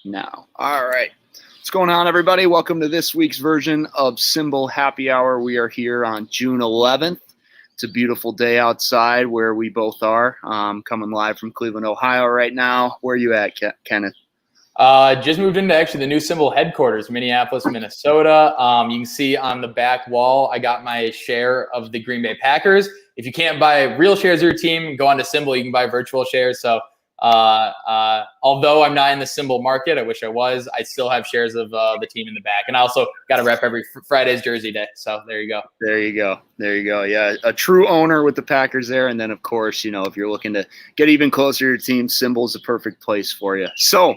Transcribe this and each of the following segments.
now. All right. What's going on, everybody? Welcome to this week's version of SimBull Happy Hour. We are here on June 11th. It's a beautiful day outside where we both are. Coming live from Cleveland, Ohio right now. Where are you at, Kenneth? Just moved into actually the new SimBull headquarters, Minneapolis, Minnesota. You can see on the back wall, I got my share of the Green Bay Packers. If you can't buy real shares of your team, go on to SimBull. You can buy virtual shares. So although I'm not in the SimBull market, I wish I was, I still have shares of the team in the back. And I also got to rep every Friday's Jersey Day. So there you go. There you go. Yeah, a true owner with the Packers there. And then, of course, if you're looking to get even closer to your team, SimBull's the perfect place for you. So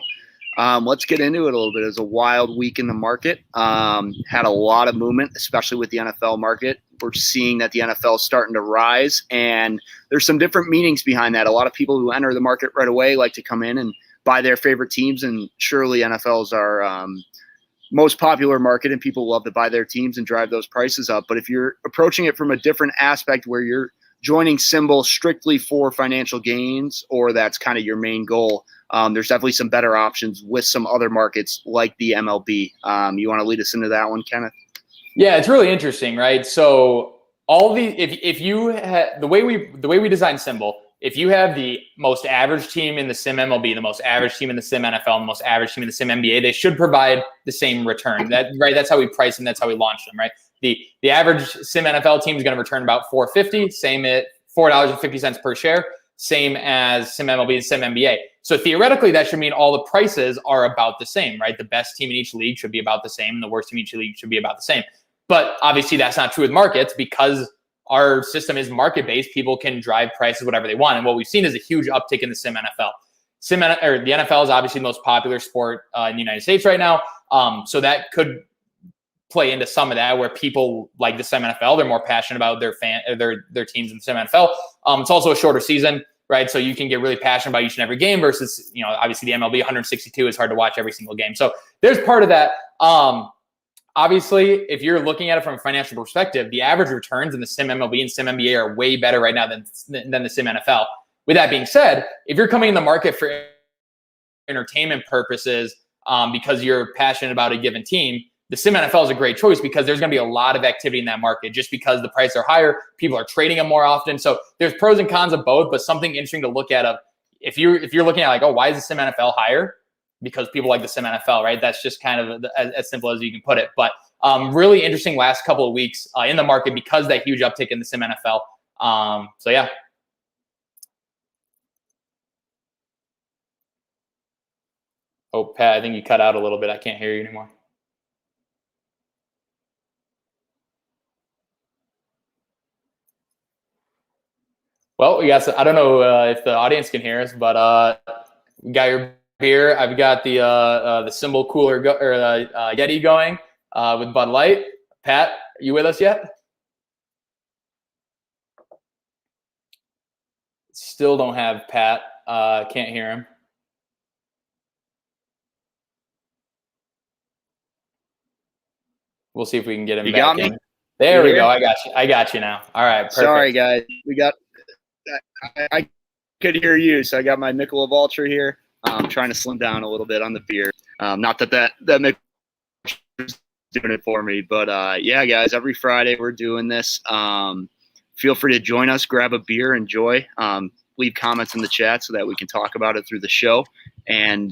let's get into it a little bit. It was a wild week in the market. Had a lot of movement, especially with the NFL market. We're seeing that the NFL is starting to rise, and there's some different meanings behind that. A lot of people who enter the market right away like to come in and buy their favorite teams, and surely NFL is our most popular market, and people love to buy their teams and drive those prices up. But if you're approaching it from a different aspect where you're joining SimBull strictly for financial gains, or that's kind of your main goal, there's definitely some better options with some other markets like the MLB. You want to lead us into that one, Kenneth? Yeah, it's really interesting, right? So if you had the way we design SimBull, if you have the most average team in the Sim MLB, the most average team in the Sim NFL, and the most average team in the Sim NBA, they should provide the same return. That's how we price them. That's how we launch them, right? The average Sim NFL team is going to return about $4.50, same at $4.50 per share, same as Sim MLB and Sim NBA. So theoretically, that should mean all the prices are about the same, right? The best team in each league should be about the same, and the worst team in each league should be about the same. But obviously, that's not true with markets because our system is market-based. People can drive prices whatever they want, and what we've seen is a huge uptick in the Sim NFL. The NFL is obviously the most popular sport in the United States right now, so that could play into some of that where people like the Sim NFL. They're more passionate about their teams in the Sim NFL. It's also a shorter season, right? So you can get really passionate about each and every game versus, obviously the MLB 162 is hard to watch every single game. So there's part of that. Obviously, if you're looking at it from a financial perspective, the average returns in the Sim MLB and Sim NBA are way better right now than the Sim NFL. With that being said, if you're coming in the market for entertainment purposes because you're passionate about a given team, the Sim NFL is a great choice because there's going to be a lot of activity in that market just because the prices are higher. People are trading them more often. So there's pros and cons of both, but something interesting to look at if you're looking at like, oh, why is the Sim NFL higher? Because people like the Sim NFL, right? That's just kind of as simple as you can put it. But really interesting last couple of weeks in the market because that huge uptick in the Sim NFL. So yeah. Oh, Pat, I think you cut out a little bit. I can't hear you anymore. Well, I don't know if the audience can hear us, but we got your beer. I've got the SimBull cooler Yeti going with Bud Light. Pat, are you with us yet? Still don't have Pat. Can't hear him. We'll see if we can get him back in. There we go. I got you now. All right. Perfect. Sorry, guys. I could hear you, so I got my Michelob Ultra here. I'm trying to slim down a little bit on the beer. Not that Michelob is doing it for me, but yeah, guys, every Friday we're doing this. Feel free to join us, grab a beer, enjoy. Leave comments in the chat so that we can talk about it through the show. And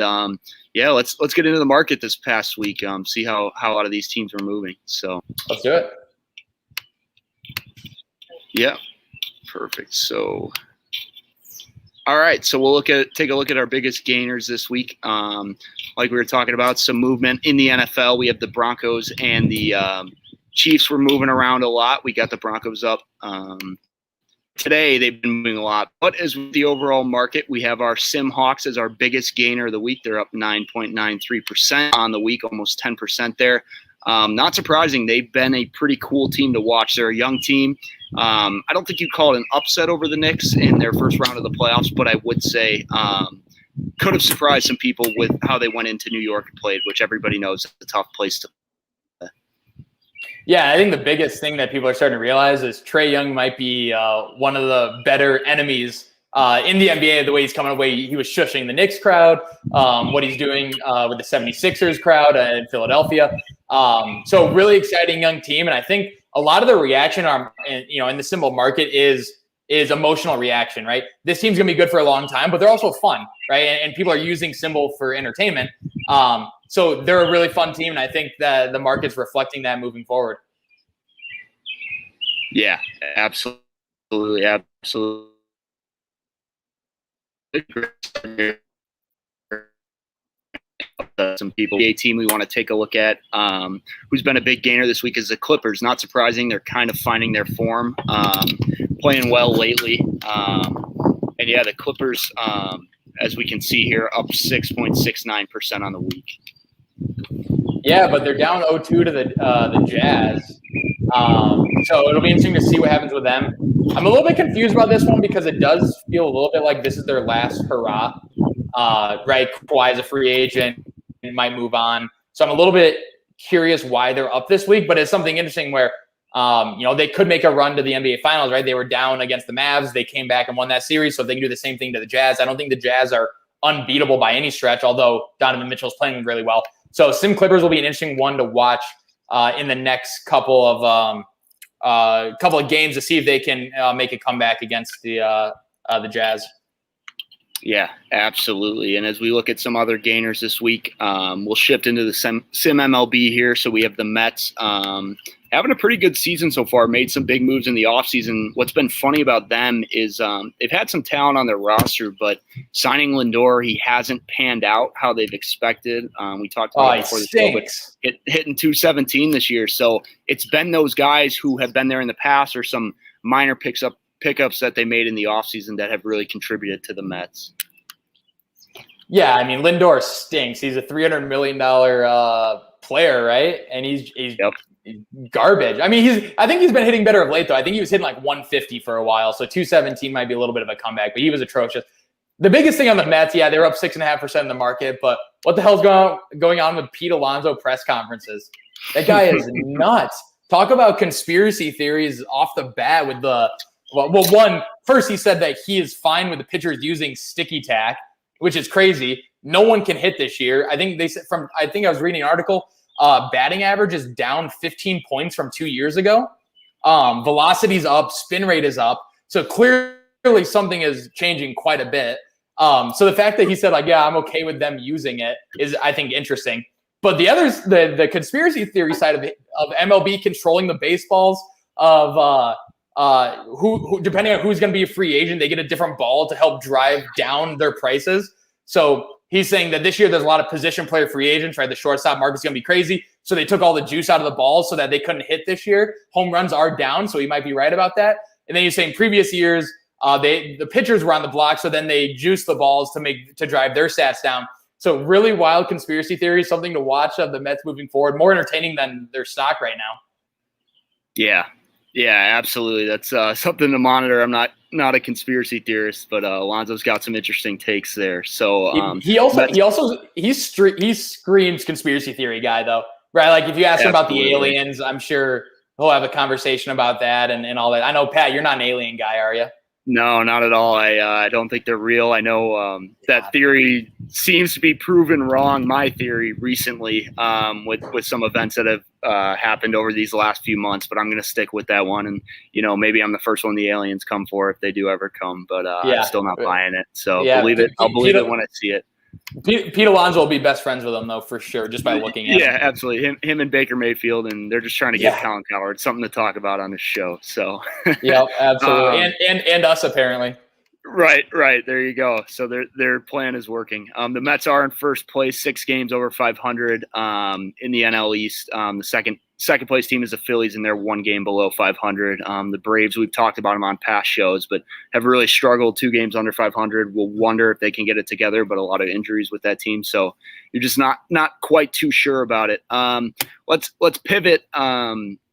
yeah, let's get into the market this past week. See how a lot of these teams are moving. So let's do it. Yeah, perfect. So. All right, so we'll take a look at our biggest gainers this week. Like we were talking about, some movement in the NFL. We have the Broncos and the Chiefs were moving around a lot. We got the Broncos up. Today, they've been moving a lot. But as with the overall market, we have our Sim Hawks as our biggest gainer of the week. They're up 9.93% on the week, almost 10% there. Not surprising. They've been a pretty cool team to watch. They're a young team. I don't think you'd call it an upset over the Knicks in their first round of the playoffs, but I would say could have surprised some people with how they went into New York and played, which everybody knows is a tough place to play. Yeah, I think the biggest thing that people are starting to realize is Trae Young might be one of the better enemies in the NBA, the way he's coming away, he was shushing the Knicks crowd, what he's doing with the 76ers crowd in Philadelphia. So really exciting young team. And I think a lot of the reaction in the SimBull market is emotional reaction, right? This team's going to be good for a long time, but they're also fun, right? And people are using SimBull for entertainment. So they're a really fun team. And I think that the market's reflecting that moving forward. Yeah, absolutely. Absolutely. Some people, a team we want to take a look at, who's been a big gainer this week is the Clippers. Not surprising, they're kind of finding their form, playing well lately. And yeah, the Clippers, as we can see here, up 6.69% on the week. Yeah, but they're down 0-2 to the Jazz. So it'll be interesting to see what happens with them. I'm a little bit confused about this one because it does feel a little bit like this is their last hurrah. Right, Kawhi is a free agent and might move on. So I'm a little bit curious why they're up this week, but it's something interesting where they could make a run to the NBA Finals, right? They were down against the Mavs. They came back and won that series, so if they can do the same thing to the Jazz. I don't think the Jazz are unbeatable by any stretch, although Donovan Mitchell's playing really well. So Sim Clippers will be an interesting one to watch in the next couple of games to see if they can make a comeback against the Jazz. Yeah, absolutely. And as we look at some other gainers this week, we'll shift into the Sim MLB here. So we have the Mets having a pretty good season so far, made some big moves in the offseason. What's been funny about them is they've had some talent on their roster, but signing Lindor, he hasn't panned out how they've expected. We talked about it before the show, but hitting 217 this year. So it's been those guys who have been there in the past or some minor pickups that they made in the offseason that have really contributed to the Mets. Yeah, I mean, Lindor stinks. He's a $300 million player, right? And he's garbage. I mean, I think he's been hitting better of late, though. I think he was hitting like 150 for a while, so 217 might be a little bit of a comeback, but he was atrocious. The biggest thing on the Mets, yeah, they're up 6.5% in the market, but what the hell's going on with Pete Alonso press conferences? That guy is nuts. Talk about conspiracy theories off the bat with first he said that he is fine with the pitchers using sticky tack, which is crazy. No one can hit this year. I think they said I was reading an article, batting average is down 15 points from 2 years ago. Velocity's up, spin rate is up. So clearly something is changing quite a bit. So the fact that he said, yeah, I'm okay with them using it is, I think, interesting. But the conspiracy theory side of MLB controlling the baseballs of who depending on who's going to be a free agent, they get a different ball to help drive down their prices. So he's saying that this year there's a lot of position player free agents, right? The shortstop market's going to be crazy. So they took all the juice out of the balls so that they couldn't hit this year. Home runs are down, so he might be right about that. And then he's saying previous years, the pitchers were on the block, so then they juiced the balls to drive their stats down. So really wild conspiracy theory, something to watch of the Mets moving forward. More entertaining than their stock right now. Yeah, absolutely. That's something to monitor. I'm not a conspiracy theorist, but Alonso's got some interesting takes there. So he screams conspiracy theory guy though, right? Like if you ask him about the aliens, I'm sure he'll have a conversation about that and all that. I know, Pat, you're not an alien guy, are you? No, not at all. I don't think they're real. I know that theory seems to be proven wrong. My theory recently with some events that have happened over these last few months, but I'm going to stick with that one. And maybe I'm the first one the aliens come for if they do ever come. But I'm still not buying it. So believe it. I'll believe it when I see it. Pete Alonso will be best friends with him though, for sure, just by looking at him. Yeah, absolutely. Him and Baker Mayfield, and they're just trying to get Colin Cowherd something to talk about on this show. So yeah, absolutely, and us apparently. Right. There you go. So their plan is working. The Mets are in first place, 6 games over 500 in the NL East. The second place team is the Phillies, and they're 1 game below 500. The Braves, we've talked about them on past shows, but have really struggled, 2 games under 500. We'll wonder if they can get it together, but a lot of injuries with that team. So you're just not quite too sure about it. Let's pivot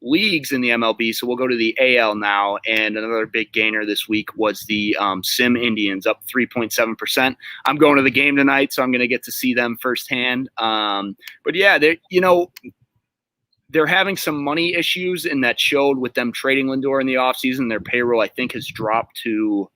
leagues in the MLB. So we'll go to the AL now. And another big gainer this week was the Sim Indians, up 3.7%. I'm going to the game tonight, so I'm going to get to see them firsthand. But yeah, they're having some money issues, and that showed with them trading Lindor in the offseason. Their payroll, I think, has dropped to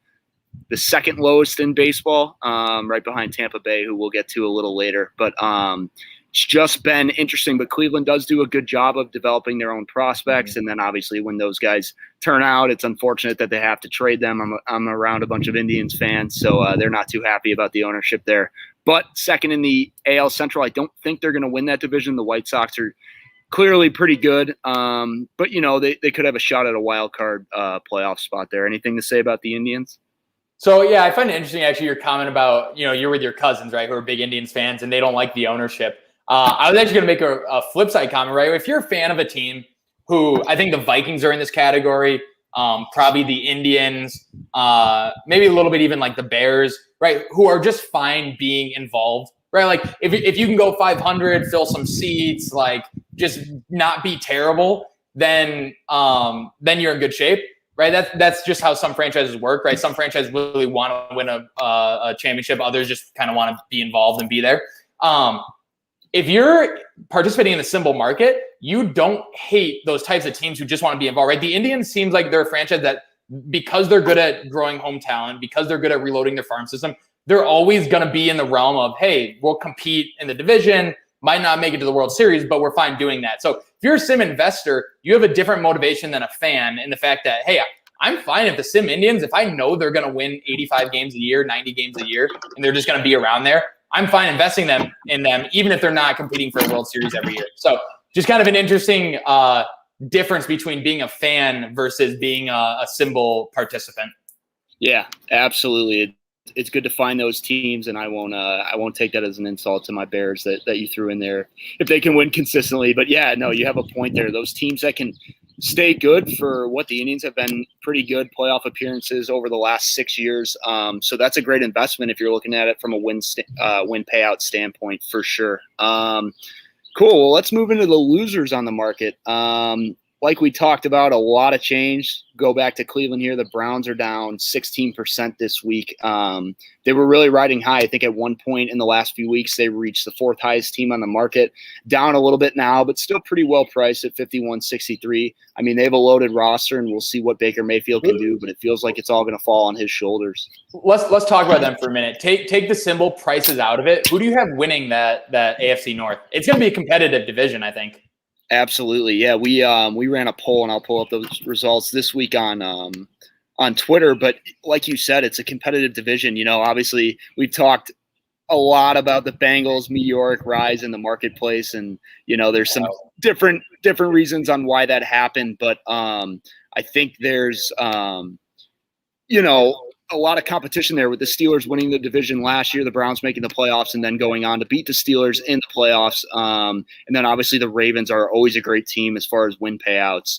the second lowest in baseball, right behind Tampa Bay, who we'll get to a little later. But it's just been interesting. But Cleveland does do a good job of developing their own prospects. And then obviously when those guys turn out, it's unfortunate that they have to trade them. I'm around a bunch of Indians fans, so they're not too happy about the ownership there. But second in the AL Central, I don't think they're going to win that division. The White Sox are clearly pretty good. But, they could have a shot at a wild card playoff spot there. Anything to say about the Indians? So, yeah, I find it interesting, actually, your comment about, you're with your cousins, right, who are big Indians fans, and they don't like the ownership. I was actually going to make a flip side comment, right? If you're a fan of a team who I think the Vikings are in this category, probably the Indians, maybe a little bit even like the Bears, right, who are just fine being involved, right? Like if you can go 500, fill some seats, like just not be terrible, then you're in good shape. Right, that's just how some franchises work, right? Some franchises really want to win a championship. Others just kind of want to be involved and be there. If you're participating in the SimBull market, you don't hate those types of teams who just want to be involved, right? The Indians seems like they're a franchise that, because they're good at growing home talent, because they're good at reloading their farm system, they're always going to be in the realm of, hey, we'll compete in the division, might not make it to the World Series, but we're fine doing that. So if you're a sim investor, you have a different motivation than a fan in the fact that, hey, I'm fine if the Sim Indians, if I know they're going to win 85 games a year, 90 games a year, and they're just going to be around there, I'm fine investing in them, even if they're not competing for a World Series every year. So just kind of an interesting difference between being a fan versus being a SimBull participant. Yeah, absolutely. It's good to find those teams, and I won't take that as an insult to my Bears that you threw in there if they can win consistently. But yeah, no, you have a point there. Those teams that can stay good for what the Indians have been pretty good playoff appearances over the last 6 years. So that's a great investment if you're looking at it from a win payout standpoint for sure. Cool. Well, let's move into the losers on the market. Like we talked about, a lot of change. Go back to Cleveland here. The Browns are down 16% this week. They were really riding high. I think at one point in the last few weeks, they reached the fourth highest team on the market. Down a little bit now, but still pretty well priced at 51.63. I mean, they have a loaded roster, and we'll see what Baker Mayfield can do, but it feels like it's all going to fall on his shoulders. Let's talk about them for a minute. Take the SimBull prices out of it. Who do you have winning that AFC North? It's going to be a competitive division, I think. Absolutely. Yeah, we ran a poll, and I'll pull up those results this week on Twitter. But like you said, it's a competitive division. Obviously we've talked a lot about the Bengals' meteoric rise in the marketplace, and there's some different reasons on why that happened. But I think there's a lot of competition there with the Steelers winning the division last year, the Browns making the playoffs, and then going on to beat the Steelers in the playoffs. And then obviously the Ravens are always a great team as far as win payouts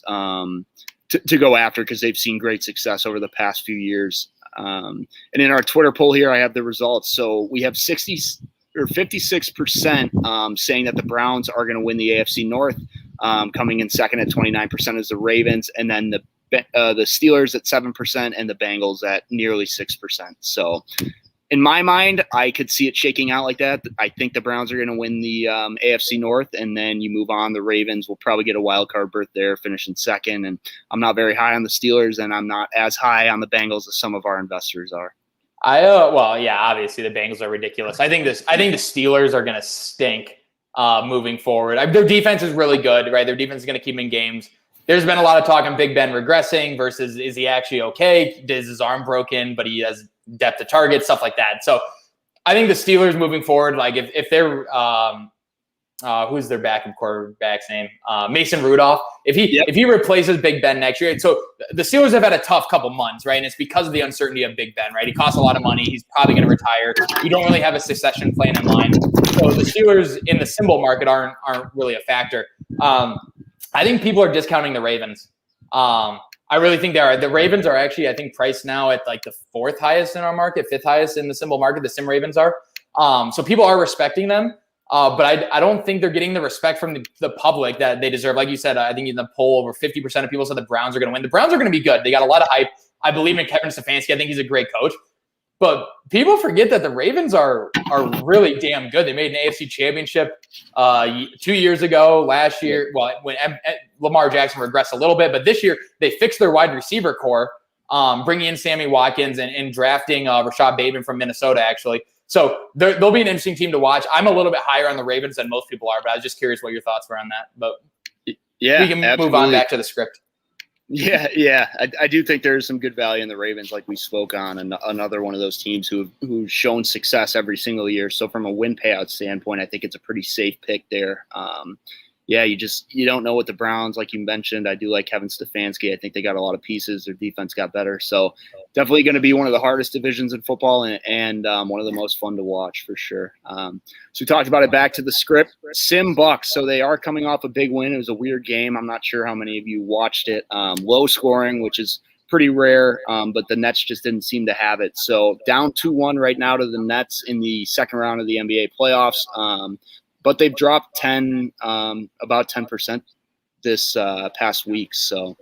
to go after, because they've seen great success over the past few years. And in our Twitter poll here, I have the results. So we have 56% saying that the Browns are going to win the AFC North. Coming in second at 29% is the Ravens, and then the Steelers at 7% and the Bengals at nearly 6%. So in my mind, I could see it shaking out like that. I think the Browns are going to win the AFC North, and then you move on. The Ravens will probably get a wild card berth there, finishing second. And I'm not very high on the Steelers, and I'm not as high on the Bengals as some of our investors are. Well, yeah, obviously the Bengals are ridiculous. I think the Steelers are going to stink moving forward. Their defense is really good, right? Their defense is going to keep them in games. There's been a lot of talk on Big Ben regressing versus is he actually okay? Is his arm broken, but he has depth of target, stuff like that. So I think the Steelers moving forward, like if they're who's their backup quarterback's name? Mason Rudolph. If he replaces Big Ben next year, so the Steelers have had a tough couple months, right? And it's because of the uncertainty of Big Ben, right? He costs a lot of money. He's probably going to retire. You don't really have a succession plan in line. So the Steelers in the SimBull market aren't really a factor. I think people are discounting the Ravens. I really think they are. The Ravens are actually, I think, priced now at like the fourth highest in our market, fifth highest in the SimBull market. The Sim Ravens are. So people are respecting them. But I don't think they're getting the respect from the public that they deserve. Like you said, I think in the poll, over 50% of people said the Browns are going to win. The Browns are going to be good. They got a lot of hype. I believe in Kevin Stefanski. I think he's a great coach. But people forget that the Ravens are really damn good. They made an AFC championship 2 years ago. Last year, well, when Lamar Jackson regressed a little bit. But this year, they fixed their wide receiver core. bringing in Sammy Watkins and drafting Rashad Bateman from Minnesota, actually. So they'll be an interesting team to watch. I'm a little bit higher on the Ravens than most people are, but I was just curious what your thoughts were on that. But yeah, we can move on back to the script. Yeah. I do think there's some good value in the Ravens, like we spoke on, and another one of those teams who've shown success every single year. So from a win payout standpoint, I think it's a pretty safe pick there. You don't know what the Browns, like you mentioned. I do like Kevin Stefanski. I think they got a lot of pieces. Their defense got better. So definitely going to be one of the hardest divisions in football and one of the most fun to watch for sure. So we talked about it. Back to the script. SimBull. So they are coming off a big win. It was a weird game. I'm not sure how many of you watched it. Low scoring, which is pretty rare, but the Nets just didn't seem to have it. So down 2-1 right now to the Nets in the second round of the NBA playoffs. But they've dropped about 10% this past week. So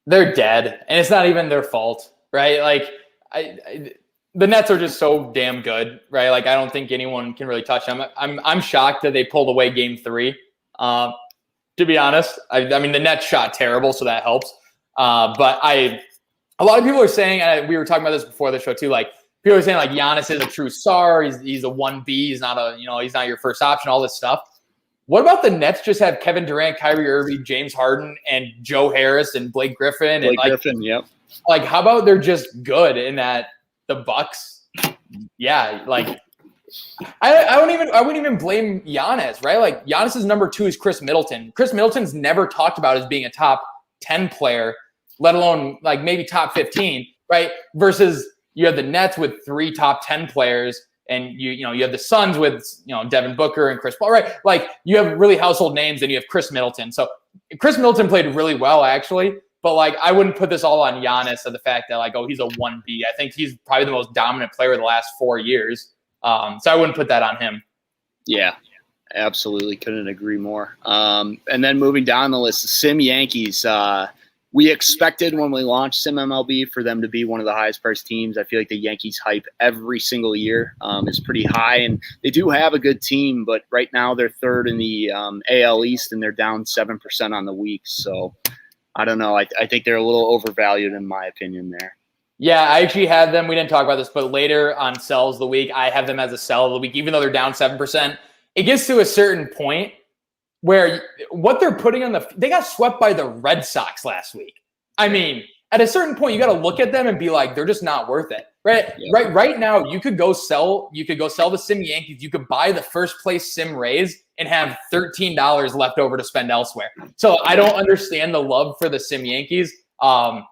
they're dead, and it's not even their fault, right? Like, the Nets are just so damn good, right? Like, I don't think anyone can really touch them. I'm shocked that they pulled away Game 3. To be honest, I mean, the Nets shot terrible, so that helps. But a lot of people are saying, and we were talking about this before the show too, like, people are saying like Giannis is a true star. He's a 1B. He's not he's not your first option, all this stuff. What about the Nets just have Kevin Durant, Kyrie Irving, James Harden, and Joe Harris and Blake Griffin? Yep. Like, how about they're just good in that the Bucks? Yeah, like I wouldn't even blame Giannis, right? Like, Giannis's number 2 is Chris Middleton. Chris Middleton's never talked about as being a top 10 player, let alone like maybe top 15, right? Versus you have the Nets with 3 top 10 players, and you have the Suns with Devin Booker and Chris Paul, right? Like, you have really household names, and you have Chris Middleton. So Chris Middleton played really well, actually, but like, I wouldn't put this all on Giannis of the fact that like, oh, he's a 1B. I think he's probably the most dominant player of the last 4 years. So I wouldn't put that on him. Yeah, absolutely, couldn't agree more. And then moving down the list, the Sim Yankees. We expected when we launched SimMLB for them to be one of the highest priced teams. I feel like the Yankees hype every single year is pretty high, and they do have a good team, but right now they're third in the AL East, and they're down 7% on the week. So I don't know. I think they're a little overvalued in my opinion there. Yeah, I actually had them. We didn't talk about this, but later on sells of the week, I have them as a sell of the week, even though they're down 7%. It gets to a certain point where what they're putting on they got swept by the Red Sox last week. I mean, at a certain point, you got to look at them and be like, they're just not worth it, right? Yeah. Right now, you could go sell the Sim Yankees. You could buy the first place Sim Rays and have $13 left over to spend elsewhere. So I don't understand the love for the Sim Yankees. I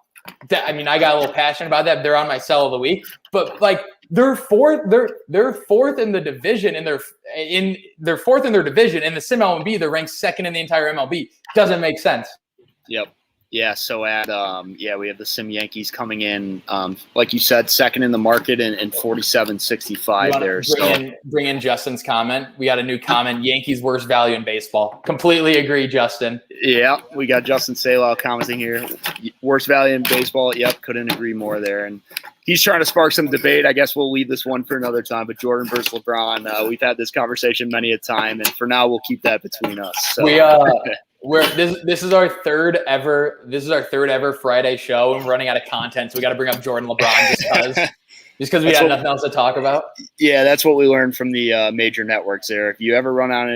got a little passionate about that. They're on my sell of the week, but like, they're fourth in the division, and they're fourth in their division. In the Sim MLB, they're ranked second in the entire MLB. Doesn't make sense. Yep. Yeah. So we have the Sim Yankees coming in, like you said, second in the market and 47.65 there. Bring in Justin's comment. We got a new comment. Yankees worst value in baseball. Completely agree, Justin. Yeah, we got Justin Salao commenting here. Worst value in baseball. Yep, couldn't agree more there. And he's trying to spark some debate. I guess we'll leave this one for another time. But Jordan versus LeBron, we've had this conversation many a time, and for now, we'll keep that between us. So. This is our third ever Friday show, and we're running out of content, so we got to bring up Jordan LeBron just because we had nothing else to talk about. Yeah, that's what we learned from the major networks there. If you ever run out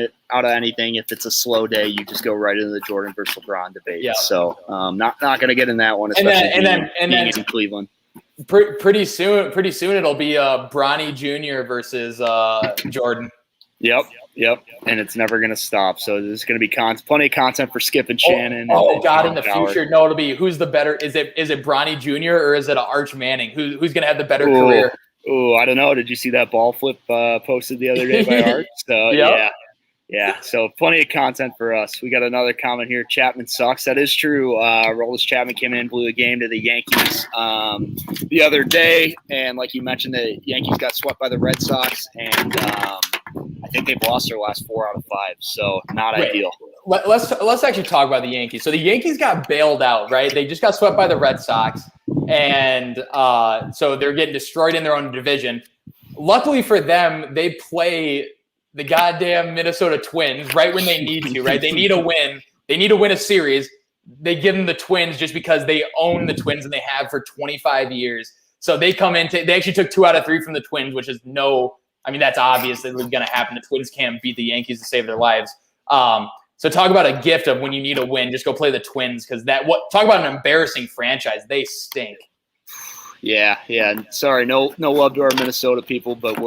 of anything, if it's a slow day, you just go right into the Jordan versus LeBron debate. Yeah. So not going to get in that one, especially being in Cleveland. Pretty soon it'll be Bronny Jr. versus Jordan. Yep, and it's never going to stop. So there's going to be plenty of content for Skip and Shannon. In the future, no, it'll be who's the better? Is it Bronny Jr. or is it Arch Manning? Who's going to have the better career? Oh, I don't know. Did you see that ball flip posted the other day by Arch? So yeah. So plenty of content for us. We got another comment here. Chapman sucks. That is true. Roldis Chapman came in, blew the game to the Yankees the other day, and like you mentioned, the Yankees got swept by the Red Sox, and I think they've lost their last 4 out of 5, so not ideal. Let's actually talk about the Yankees. So the Yankees got bailed out, right? They just got swept by the Red Sox, and so they're getting destroyed in their own division. Luckily for them, they play the goddamn Minnesota Twins right when they need to, right? They need a win. They need to win a series. they give them the Twins just because they own the Twins and they have for 25 years. So they come in. They actually took 2 out of 3 from the Twins, which is that's obvious that it's going to happen. The Twins can't beat the Yankees to save their lives. So talk about a gift of when you need a win, just go play the Twins, because talk about an embarrassing franchise. They stink. Yeah. Sorry, no love to our Minnesota people, but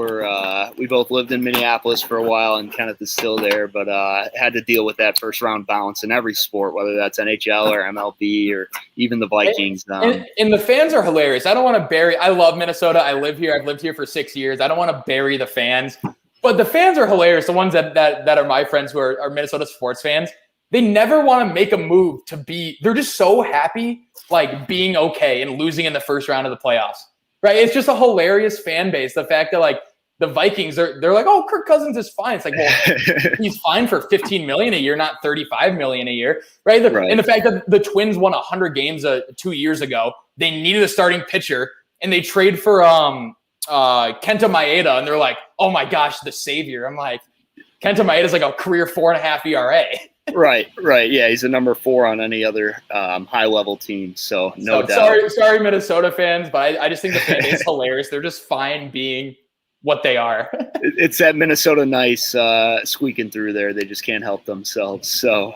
we both lived in Minneapolis for a while, and Kenneth is still there, but had to deal with that first round bounce in every sport, whether that's NHL or MLB or even the Vikings. And the fans are hilarious. I don't want to bury. I love Minnesota. I live here. I've lived here for 6 years. I don't want to bury the fans, but the fans are hilarious. The ones that are my friends who are Minnesota sports fans. They never want to make a move they're just so happy, like being okay and losing in the first round of the playoffs, right? It's just a hilarious fan base. The fact that like the Vikings, they're like, oh, Kirk Cousins is fine. It's like, well, he's fine for $15 million a year, not $35 million a year, right? And the fact that the Twins won 100 games 2 years ago, they needed a starting pitcher and they trade for Kenta Maeda, and they're like, oh my gosh, the savior. I'm like, Kenta Maeda is like a career 4.5 ERA. Right. Yeah, he's a number 4 on any other high-level team, so no doubt. Sorry, Minnesota fans, but I just think the fan base is hilarious. They're just fine being what they are. It's that Minnesota nice squeaking through there. They just can't help themselves. So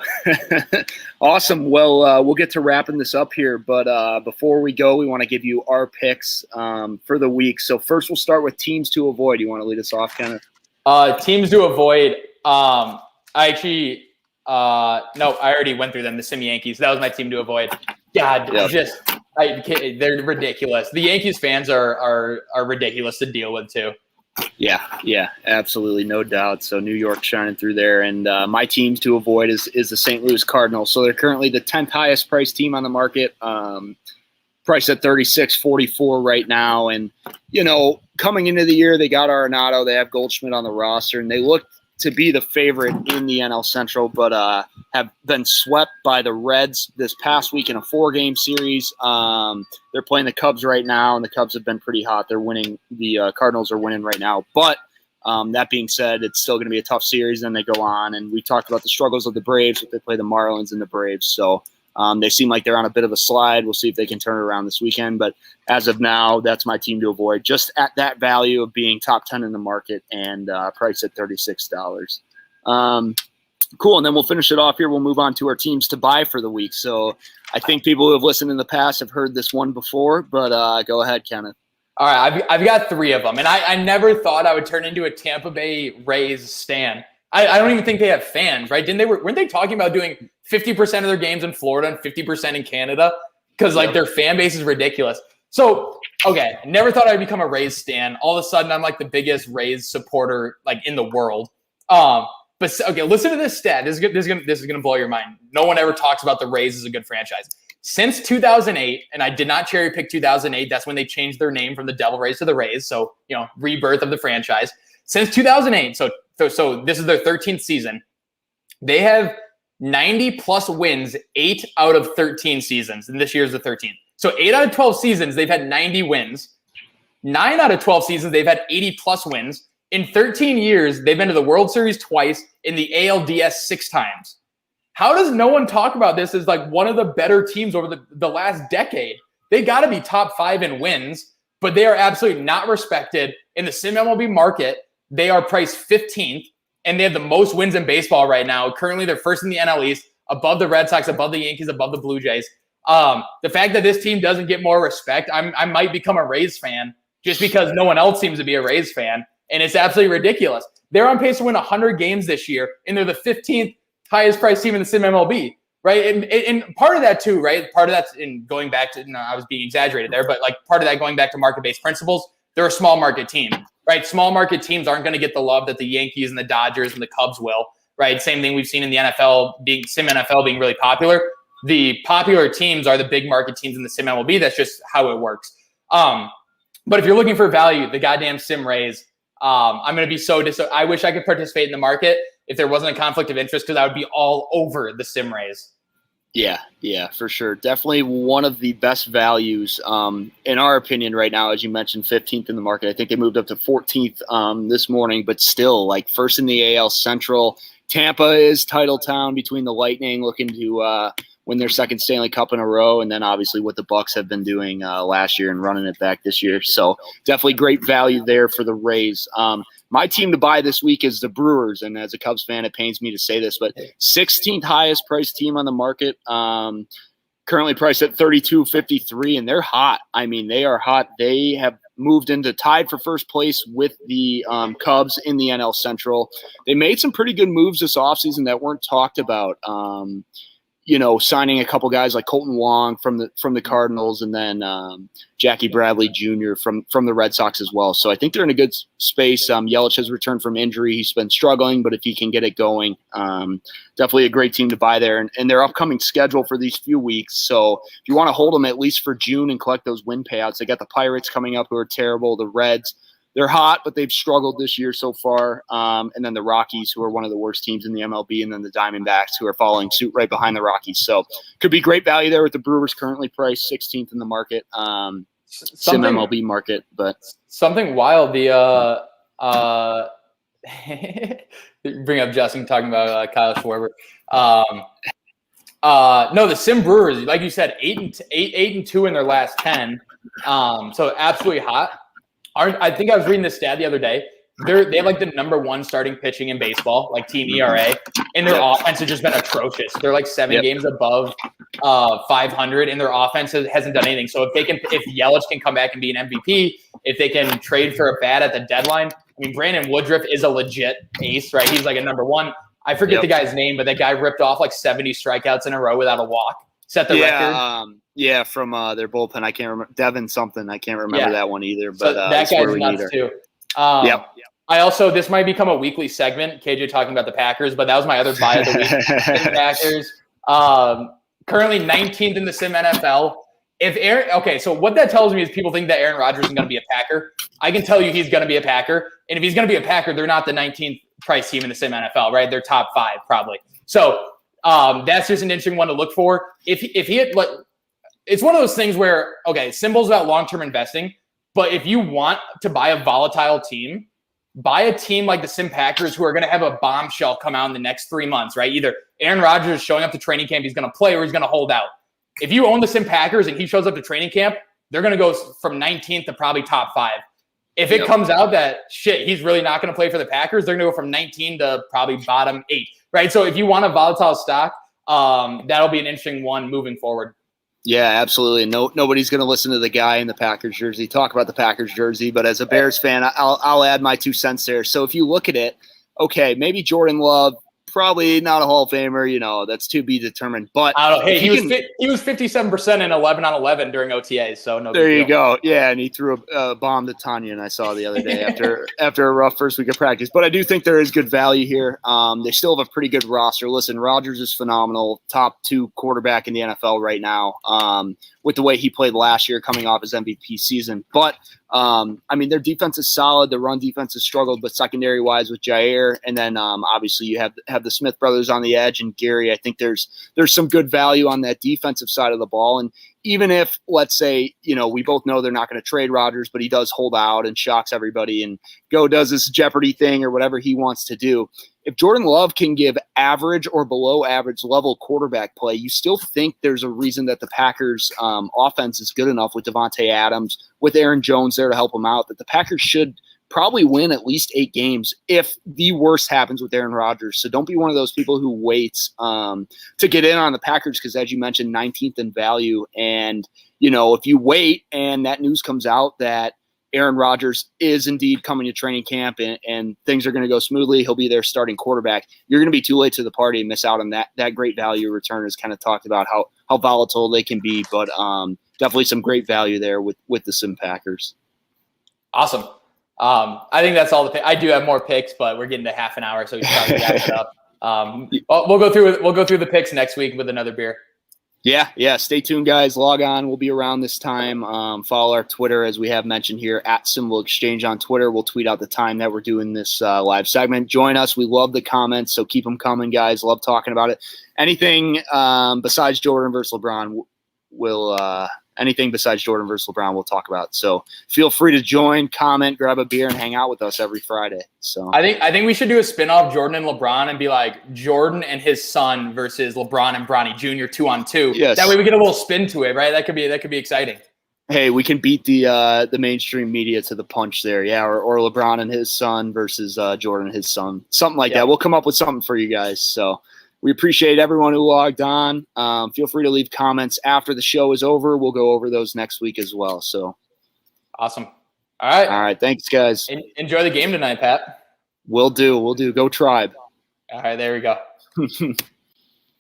awesome. Well, we'll get to wrapping this up here, but before we go, we want to give you our picks for the week. So first, we'll start with teams to avoid. You want to lead us off, Kenneth? Teams to avoid. No, I already went through them. The Sim Yankees. That was my team to avoid. God, they're ridiculous. The Yankees fans are ridiculous to deal with too. Yeah, absolutely, no doubt. So New York shining through there, and my teams to avoid is the St. Louis Cardinals. So they're currently the 10th highest priced team on the market, priced at $36.44 right now. And coming into the year, they got Arenado, they have Goldschmidt on the roster, and they look to be the favorite in the NL Central, but have been swept by the Reds this past week in a 4-game series. They're playing the Cubs right now, and the Cubs have been pretty hot. They're winning. The Cardinals are winning right now. But that being said, it's still going to be a tough series. Then they go on, and we talked about the struggles of the Braves. They play the Marlins and the Braves. So they seem like they're on a bit of a slide. We'll see if they can turn it around this weekend. But as of now, that's my team to avoid, just at that value of being top 10 in the market and priced at $36. Cool. And then we'll finish it off here. We'll move on to our teams to buy for the week. So I think people who have listened in the past have heard this one before, but go ahead, Kenneth. All right. I've got 3 of them. And I never thought I would turn into a Tampa Bay Rays stan. I don't even think they have fans, right? Weren't they talking about doing 50% of their games in Florida and 50% in Canada? Because their fan base is ridiculous. So, okay, never thought I'd become a Rays stan. All of a sudden, I'm like the biggest Rays supporter in the world. But okay, listen to this stat. This is gonna blow your mind. No one ever talks about the Rays as a good franchise. Since 2008, and I did not cherry pick 2008. That's when they changed their name from the Devil Rays to the Rays. So rebirth of the franchise. Since 2008, so this is their 13th season. They have 90-plus wins 8 out of 13 seasons, and this year's the 13th. So 8 out of 12 seasons, they've had 90 wins. 9 out of 12 seasons, they've had 80-plus wins. In 13 years, they've been to the World Series twice, in the ALDS 6 times. How does no one talk about this as one of the better teams over the last decade? They got to be top 5 in wins, but they are absolutely not respected in the Sim MLB market. They are priced 15th, and they have the most wins in baseball right now. Currently, they're first in the NL East, above the Red Sox, above the Yankees, above the Blue Jays. The fact that this team doesn't get more respect, I might become a Rays fan just because no one else seems to be a Rays fan, and it's absolutely ridiculous. They're on pace to win 100 games this year, and they're the 15th highest priced team in the Sim MLB, right? And part of that too, right? Part of that's in going back to, I was being exaggerated there, but part of that going back to market-based principles, they're a small market team. Right, small market teams aren't going to get the love that the Yankees and the Dodgers and the Cubs will. Right, same thing we've seen in the NFL, Sim NFL being really popular. The popular teams are the big market teams in the Sim MLB. That's just how it works. But if you're looking for value, the goddamn Sim Rays. I'm going to be I wish I could participate in the market if there wasn't a conflict of interest, because I would be all over the Sim Rays. Yeah, for sure. Definitely one of the best values, in our opinion right now, as you mentioned, 15th in the market. I think they moved up to 14th this morning, but still first in the AL Central. Tampa is title town between the Lightning, looking to win their second Stanley Cup in a row, and then obviously what the Bucks have been doing last year and running it back this year. So definitely great value there for the Rays. My team to buy this week is the Brewers, and as a Cubs fan, it pains me to say this, but 16th highest priced team on the market. Currently priced at $32.53, and they're hot. I mean, they are hot. They have moved into tied for first place with the Cubs in the NL Central. They made some pretty good moves this offseason that weren't talked about. Signing a couple guys like Colton Wong from the Cardinals, and then Jackie Bradley Jr. from the Red Sox as well. So I think they're in a good space. Yelich has returned from injury. He's been struggling, but if he can get it going, definitely a great team to buy there. And their upcoming schedule for these few weeks. So if you want to hold them at least for June and collect those win payouts, they got the Pirates coming up who are terrible, the Reds. They're hot, but they've struggled this year so far. And then the Rockies, who are one of the worst teams in the MLB, and then the Diamondbacks, who are following suit right behind the Rockies. So could be great value there with the Brewers currently priced 16th in the market, Sim MLB market. But something wild, bring up Justin talking about Kyle Schwarber. No, the Sim Brewers, like you said, 8-2 in their last 10. So absolutely hot. I think I was reading this stat the other day. They have like the #1 starting pitching in baseball, like team ERA, and their offense has just been atrocious. They're like 7 games above 500, and their offense hasn't done anything. So if Yelich can come back and be an MVP, if they can trade for a bat at the deadline, I mean, Brandon Woodruff is a legit ace, right? He's like a #1. I forget the guy's name, but that guy ripped off like 70 strikeouts in a row without a walk. Set the record. From their bullpen. I can't remember. Devin something. I can't remember that one either. But so that guy's nuts too. This might become a weekly segment, KJ talking about the Packers, but that was my other buy of the week. The Packers. Currently 19th in the Sim NFL. So what that tells me is people think that Aaron Rodgers is going to be a Packer. I can tell you he's going to be a Packer. And if he's going to be a Packer, they're not the 19th price team in the Sim NFL, right? They're top 5 probably. So that's just an interesting one to look for. If he had, it's one of those things where, SimBull's about long-term investing, but if you want to buy a volatile team, buy a team like the Sim Packers who are going to have a bombshell come out in the next 3 months, right? Either Aaron Rodgers is showing up to training camp, he's going to play, or he's going to hold out. If you own the Sim Packers and he shows up to training camp, they're going to go from 19th to probably top 5. If it comes out that he's really not going to play for the Packers, they're going to go from 19 to probably bottom 8, right? So if you want a volatile stock, that'll be an interesting one moving forward. Yeah, absolutely. Nobody's going to listen to the guy in the Packers jersey talk about the Packers jersey, but as a Bears fan, I'll add my 2 cents there. So if you look at it, maybe Jordan Love, probably not a Hall of Famer, that's to be determined. But he was 57% in 11 on 11 during OTAs, so no. There you go. Yeah, and he threw a bomb to Tanya, and I saw the other day after a rough first week of practice. But I do think there is good value here. They still have a pretty good roster. Listen, Rodgers is phenomenal, top 2 quarterback in the NFL right now. With the way he played last year, coming off his MVP season, but their defense is solid. The run defense has struggled, but secondary wise with Jair, and then obviously you have the Smith brothers on the edge and Gary. I think there's some good value on that defensive side of the ball. And even if, let's say, we both know they're not going to trade Rodgers, but he does hold out and shocks everybody and does this Jeopardy thing or whatever he wants to do. If Jordan Love can give average or below average level quarterback play, you still think there's a reason that the Packers offense is good enough with Devontae Adams, with Aaron Jones there to help him out, that the Packers should probably win at least 8 games if the worst happens with Aaron Rodgers. So don't be one of those people who waits to get in on the Packers because, as you mentioned, 19th in value. And, if you wait and that news comes out that Aaron Rodgers is indeed coming to training camp and things are going to go smoothly, he'll be their starting quarterback, you're going to be too late to the party and miss out on that great value return. Has kind of talked about how volatile they can be, but definitely some great value there with the Sim Packers. Awesome. I think that's all the I do have more picks, but we're getting to half an hour, so we should probably wrap it up. We'll go through the picks next week with another beer. Yeah. Stay tuned, guys. Log on. We'll be around this time. Follow our Twitter, as we have mentioned here, at SimBull Exchange on Twitter. We'll tweet out the time that we're doing this live segment. Join us. We love the comments, so keep them coming, guys. Love talking about it. Anything besides Jordan versus LeBron, we'll anything besides Jordan versus LeBron, we'll talk about. So feel free to join, comment, grab a beer, and hang out with us every Friday. So I think we should do a spin-off Jordan and LeBron and be like Jordan and his son versus LeBron and Bronny Jr. 2-on-2. Yes. That way we get a little spin to it, right? That could be exciting. Hey, we can beat the mainstream media to the punch there, yeah. Or LeBron and his son versus Jordan and his son, something like that. We'll come up with something for you guys. So we appreciate everyone who logged on. Feel free to leave comments after the show is over. We'll go over those next week as well. So awesome. All right. Thanks, guys. Enjoy the game tonight, Pat. Will do. Go Tribe. All right, there we go.